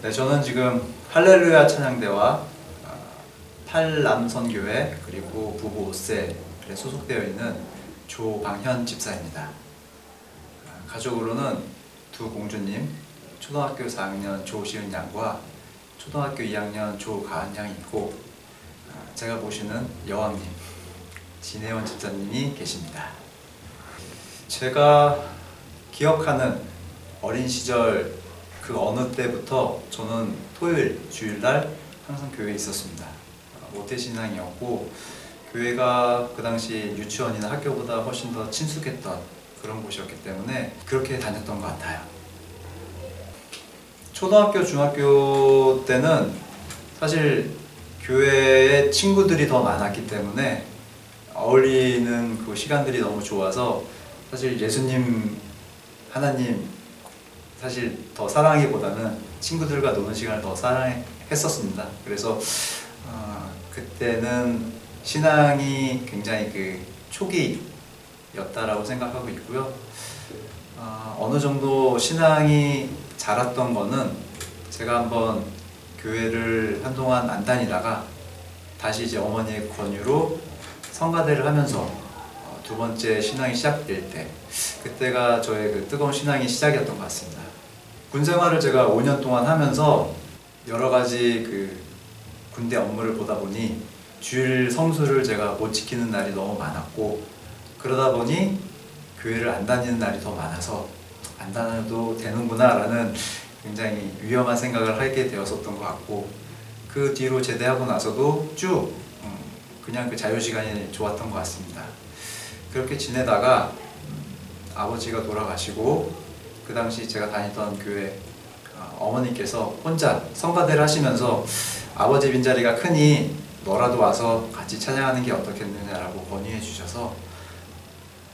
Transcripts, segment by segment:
네, 저는 지금 할렐루야 찬양대와 팔남선교회 그리고 부부 5셀에 소속되어 있는 조방현 집사입니다. 가족으로는 두 공주님, 초등학교 4학년 조시은 양과 초등학교 2학년 조가은 양이 있고, 제가 모시는 여왕님 진혜원 집사님이 계십니다. 제가 기억하는 어린 시절 그 어느 때부터 저는 토요일, 주일날 항상 교회에 있었습니다. 모태신앙이었고, 교회가 그 당시 유치원이나 학교보다 훨씬 더 친숙했던 그런 곳이었기 때문에 그렇게 다녔던 것 같아요. 초등학교, 중학교 때는 사실 교회에 친구들이 더 많았기 때문에 어울리는 그 시간들이 너무 좋아서 사실 예수님, 하나님 사실 더 사랑하기보다는 친구들과 노는 시간을 더 사랑했었습니다. 그래서 그때는 신앙이 굉장히 그 초기였다라고 생각하고 있고요. 어느 정도 신앙이 자랐던 거는 제가 한번 교회를 한동안 안 다니다가 다시 이제 어머니의 권유로 성가대를 하면서 두 번째 신앙이 시작될 때, 그때가 저의 그 뜨거운 신앙의 시작이었던 것 같습니다. 군 생활을 제가 5년 동안 하면서 여러 가지 그 군대 업무를 보다 보니 주일 성수를 제가 못 지키는 날이 너무 많았고, 그러다 보니 교회를 안 다니는 날이 더 많아서 안 다녀도 되는구나 라는 굉장히 위험한 생각을 하게 되었었던 것 같고, 그 뒤로 제대하고 나서도 쭉 그냥 그 자유시간이 좋았던 것 같습니다. 그렇게 지내다가 아버지가 돌아가시고, 그 당시 제가 다니던 교회 어머니께서 혼자 성가대를 하시면서 아버지 빈자리가 크니 너라도 와서 같이 찬양하는 게 어떻겠느냐라고 권유해 주셔서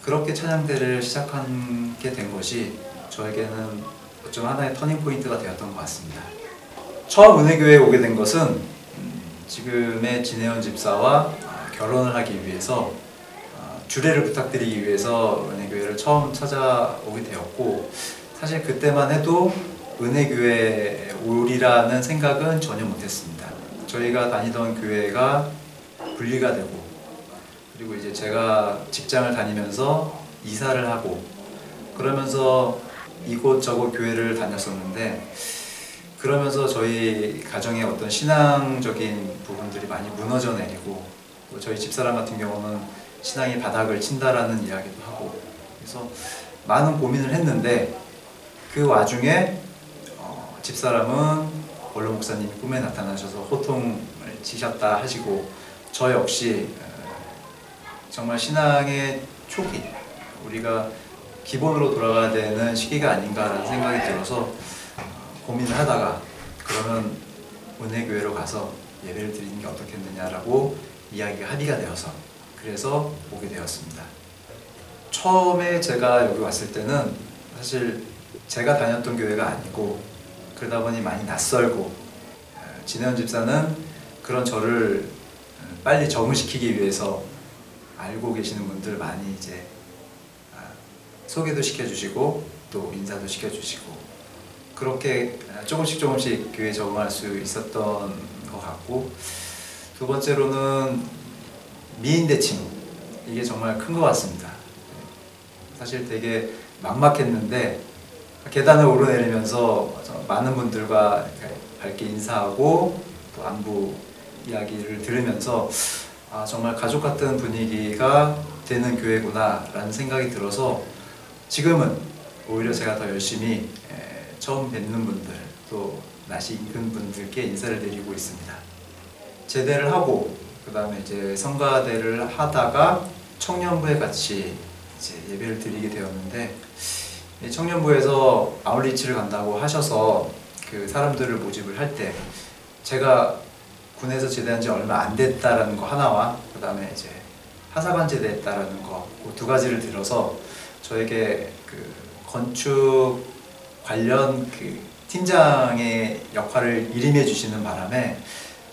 그렇게 찬양대를 시작하게 된 것이 저에게는 어쩌면 하나의 터닝포인트가 되었던 것 같습니다. 처음 은혜교회에 오게 된 것은 지금의 진혜원 집사와 결혼을 하기 위해서 주례를 부탁드리기 위해서 은혜교회를 처음 찾아오게 되었고, 사실 그때만 해도 은혜교회에 오리라는 생각은 전혀 못했습니다. 저희가 다니던 교회가 분리가 되고, 그리고 이제 제가 직장을 다니면서 이사를 하고 그러면서 이곳저곳 교회를 다녔었는데, 그러면서 저희 가정의 어떤 신앙적인 부분들이 많이 무너져 내리고, 또 저희 집사람 같은 경우는 신앙이 바닥을 친다라는 이야기도 하고, 그래서 많은 고민을 했는데 그 와중에 집사람은 원로 목사님이 꿈에 나타나셔서 호통을 치셨다 하시고, 저 역시 정말 신앙의 초기, 우리가 기본으로 돌아가야 되는 시기가 아닌가라는 생각이 들어서 고민을 하다가, 그러면 은혜교회로 가서 예배를 드리는 게 어떻겠느냐라고 이야기가 합의가 되어서 그래서 오게 되었습니다. 처음에 제가 여기 왔을 때는 사실 제가 다녔던 교회가 아니고, 그러다 보니 많이 낯설고, 진혜원 집사는 그런 저를 빨리 적응시키기 위해서 알고 계시는 분들 많이 이제 소개도 시켜주시고 또 인사도 시켜주시고, 그렇게 조금씩 교회에 적응할 수 있었던 것 같고, 두 번째로는 미인 대칭, 이게 정말 큰 것 같습니다. 사실 되게 막막했는데 계단을 오르내리면서 많은 분들과 밝게 인사하고 또 안부 이야기를 들으면서 정말 가족 같은 분위기가 되는 교회구나 라는 생각이 들어서 지금은 오히려 제가 더 열심히 처음 뵙는 분들, 또 낯이 익은 분들께 인사를 드리고 있습니다. 제대를 하고 그 다음에 이제 성가대를 하다가 청년부에 같이 이제 예배를 드리게 되었는데, 청년부에서 아울리치를 간다고 하셔서 그 사람들을 모집을 할 때 제가 군에서 제대한 지 얼마 안 됐다라는 거 하나와 그 다음에 이제 하사관 제대했다라는 거, 그 두 가지를 들어서 저에게 그 건축 관련 그 팀장의 역할을 일임해 주시는 바람에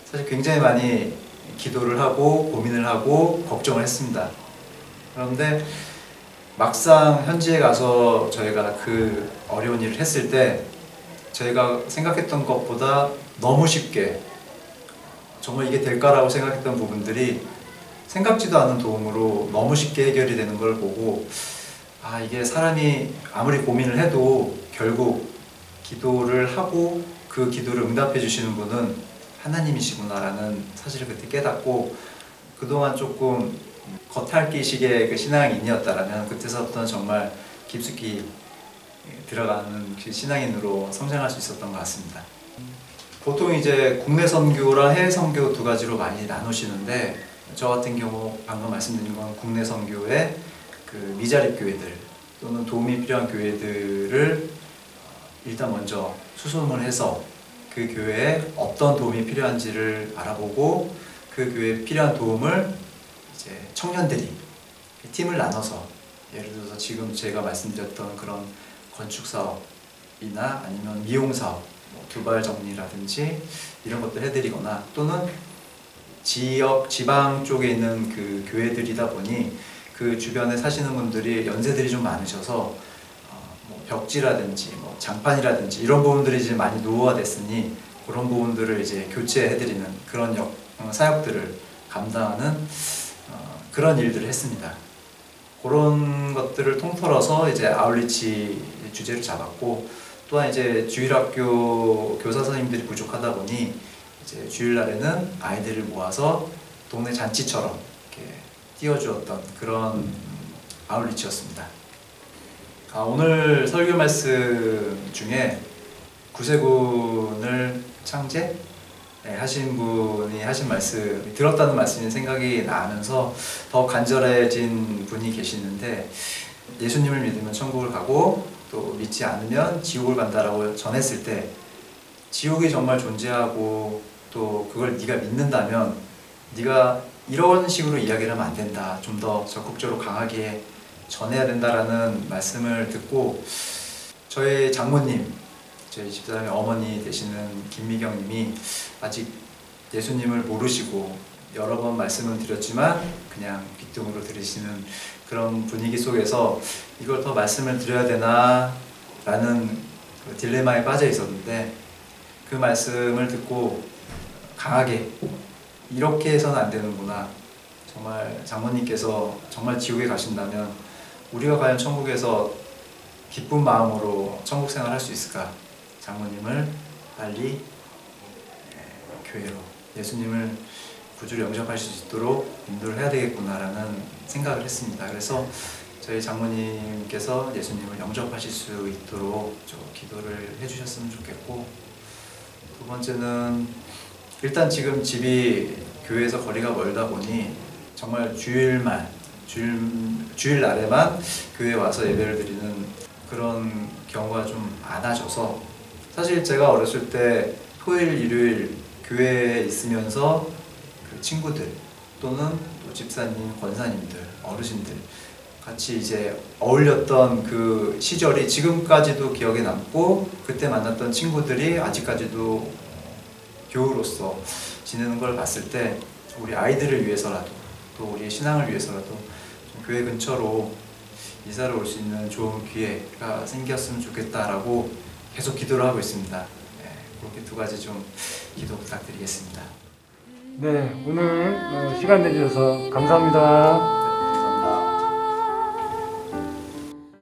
사실 굉장히 많이 기도를 하고 고민을 하고 걱정을 했습니다. 그런데 막상 현지에 가서 저희가 그 어려운 일을 했을 때 제가 생각했던 것보다 너무 쉽게 정말 이게 될까라고 생각했던 부분들이 생각지도 않은 도움으로 너무 쉽게 해결이 되는 걸 보고 아, 이게 사람이 아무리 고민을 해도 결국 기도를 하고 그 기도를 응답해 주시는 분은 하나님이시구나라는 사실을 그때 깨닫고 그동안 조금 겉핥기식의 그 신앙인이었다라면 그때서부터는 정말 깊숙이 들어가는 그 신앙인으로 성장할 수 있었던 것 같습니다. 보통 이제 국내 선교랑 해외 선교 두 가지로 많이 나누시는데 저 같은 경우 방금 말씀드린 건 국내 선교의 그 미자립 교회들 또는 도움이 필요한 교회들을 일단 먼저 수소문을 해서 그 교회에 어떤 도움이 필요한지를 알아보고 그 교회에 필요한 도움을 이제 청년들이 팀을 나눠서 예를 들어서 지금 제가 말씀드렸던 그런 건축 사업이나 아니면 미용 사업, 뭐 두발 정리라든지 이런 것들 해드리거나 또는 지역, 지방 쪽에 있는 그 교회들이다 보니 그 주변에 사시는 분들이 연세들이 좀 많으셔서 뭐 벽지라든지 뭐 장판이라든지 이런 부분들이 이제 많이 노후화 됐으니 그런 부분들을 이제 교체해드리는 그런 사역들을 감당하는 그런 일들을 했습니다. 그런 것들을 통틀어서 이제 아울리치 주제를 잡았고 또한 이제 주일학교 교사 선생님들이 부족하다 보니 이제 주일날에는 아이들을 모아서 동네 잔치처럼 이렇게 띄워주었던 그런 아울리치였습니다. 오늘 설교 말씀 중에 구세군을 창제 하신 분이 하신 말씀이 들었다는 말씀이 생각이 나면서 더 간절해진 분이 계시는데 예수님을 믿으면 천국을 가고 또 믿지 않으면 지옥을 간다라고 전했을 때 지옥이 정말 존재하고 또 그걸 네가 믿는다면 네가 이런 식으로 이야기를 하면 안 된다. 좀 더 적극적으로 강하게 전해야 된다라는 말씀을 듣고 저희 장모님, 저희 집사람의 어머니 되시는 김미경 님이 아직 예수님을 모르시고 여러 번 말씀은 드렸지만 그냥 귓등으로 들으시는 그런 분위기 속에서 이걸 더 말씀을 드려야 되나 라는 그 딜레마에 빠져 있었는데 그 말씀을 듣고 강하게 이렇게 해서는 안 되는구나. 정말 장모님께서 정말 지옥에 가신다면 우리가 과연 천국에서 기쁜 마음으로 천국 생활을 할 수 있을까? 장모님을 빨리 교회로 예수님을 구주로 영접하실 수 있도록 인도를 해야 되겠구나라는 생각을 했습니다. 그래서 저희 장모님께서 예수님을 영접하실 수 있도록 좀 기도를 해주셨으면 좋겠고 두 번째는 일단 지금 집이 교회에서 거리가 멀다 보니 정말 주일날에만 교회에 와서 예배를 드리는 그런 경우가 좀 많아져서 사실 제가 어렸을 때 토요일, 일요일 교회에 있으면서 그 친구들 또는 또 집사님, 권사님들, 어르신들 같이 이제 어울렸던 그 시절이 지금까지도 기억에 남고 그때 만났던 친구들이 아직까지도 교우로서 지내는 걸 봤을 때 우리 아이들을 위해서라도 또 우리의 신앙을 위해서라도 좀 교회 근처로 이사를 올 수 있는 좋은 기회가 생겼으면 좋겠다라고 계속 기도를 하고 있습니다. 네, 그렇게 두 가지 좀 기도 부탁드리겠습니다. 네, 오늘 시간 내주셔서 감사합니다.